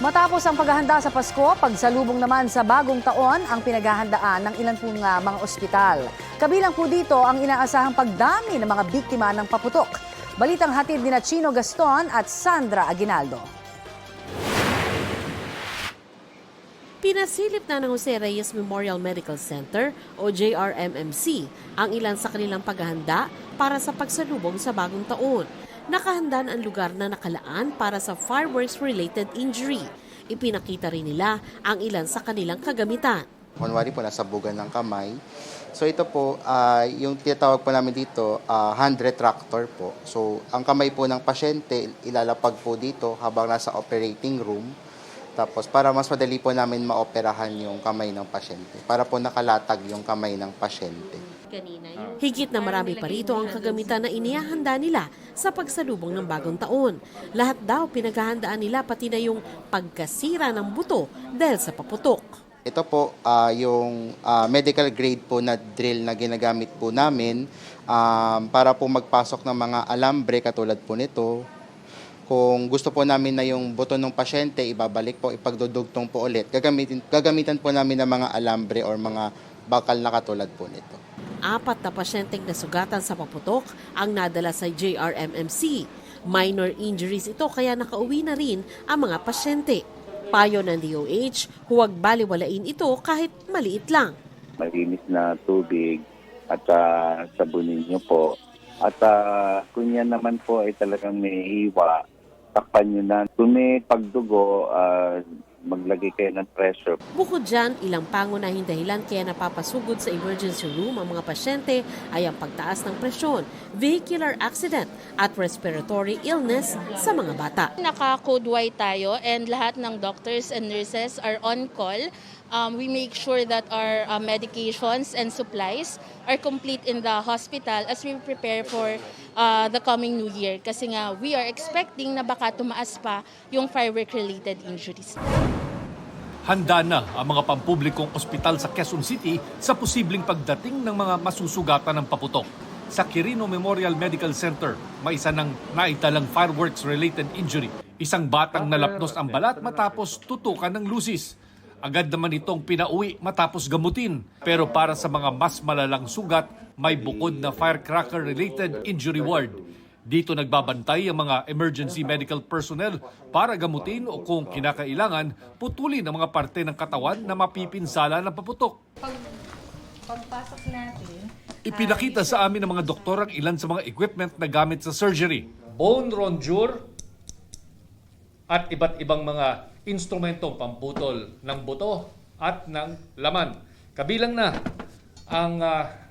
Matapos ang paghahanda sa Pasko, pagsalubong naman sa bagong taon ang pinaghahandaan ng ilan pong mga ospital. Kabilang po dito ang inaasahang pagdami ng mga biktima ng paputok. Balitang hatid ni Chino Gaston at Sandra Aguinaldo. Pinasilip na ng Jose Reyes Memorial Medical Center o JRMMC ang ilan sa kanilang paghahanda para sa pagsalubong sa bagong taon. Nakahanda ang lugar na nakalaan para sa fireworks-related injury. Ipinakita rin nila ang ilan sa kanilang kagamitan. Kunwari po, nasabugan ng kamay. So ito po, yung tinatawag po namin dito, hand retractor po. So ang kamay po ng pasyente, ilalapag po dito habang nasa operating room. Tapos para mas madali po namin maoperahan yung kamay ng pasyente. Para po nakalatag yung kamay ng pasyente. Higit na marami pa rito ang kagamitan na inihahanda nila sa pagsalubong ng bagong taon. Lahat daw pinaghahandaan nila pati na yung pagkasira ng buto dahil sa paputok. Ito po yung medical grade po na drill na ginagamit po namin para po magpasok ng mga alambre katulad po nito. Kung gusto po namin na yung buto ng pasyente, ibabalik po, ipagdudugtong po ulit. Gagamitan po namin ng mga alambre or mga bakal na katulad po nito. 4 na pasyenteng nasugatan sa paputok ang nadala sa JRMMC. Minor injuries ito kaya nakauwi na rin ang mga pasyente. Payo ng DOH, huwag baliwalain ito kahit maliit lang. Malinis na tubig at sabunin nyo po. At kung yan naman po ay talagang may hiwa, takpan nyo na. Kung may pagdugo, maglagay kayo ng pressure. Bukod dyan, ilang pangunahing dahilan kaya napapasugod sa emergency room ang mga pasyente ay ang pagtaas ng presyon, vehicular accident at respiratory illness sa mga bata. Naka-code white tayo and lahat ng doctors and nurses are on call. We make sure that our medications and supplies are complete in the hospital as we prepare for the coming New Year. Kasi nga, we are expecting na baka tumaas pa yung firework-related injuries. Handa na ang mga pampublikong ospital sa Quezon City sa posibleng pagdating ng mga masusugatan ng paputok. Sa Quirino Memorial Medical Center, may isa ng naitalang fireworks-related injury. Isang batang nalapnos ang balat matapos tutukan ng lusis. Agad naman itong pinauwi matapos gamutin. Pero para sa mga mas malalang sugat, may bukod na firecracker-related injury ward. Dito nagbabantay ang mga emergency medical personnel para gamutin o kung kinakailangan, putulin ang mga parte ng katawan na mapipinsala ng paputok. Pagpasok natin, Ipinakita sa amin ng mga doktor ang ilan sa mga equipment na gamit sa surgery. Bone rondure at iba't ibang mga instrumentong pamputol ng buto at ng laman. Kabilang na ang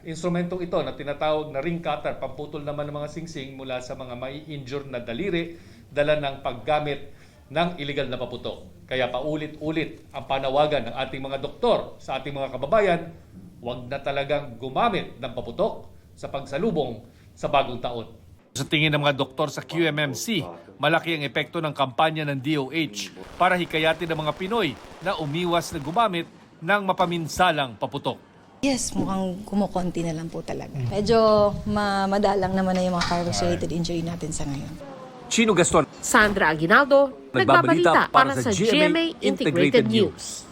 instrumentong ito na tinatawag na ring cutter, pamputol naman ng mga singsing mula sa mga may injure na daliri, dala ng paggamit ng illegal na paputok. Kaya paulit-ulit ang panawagan ng ating mga doktor sa ating mga kababayan, huwag na talagang gumamit ng paputok sa pagsalubong sa bagong taon. Sa tingin ng mga doktor sa QMMC, malaki ang epekto ng kampanya ng DOH para hikayatin ang mga Pinoy na umiwas na gumamit ng mapaminsalang paputok. yes, mukhang kumukonti na lang po talaga. Medyo madalang naman na yung mga fireworks-related injury natin sa ngayon. Chino Gaston, Sandra Aguinaldo, nagbabalita para sa GMA Integrated News.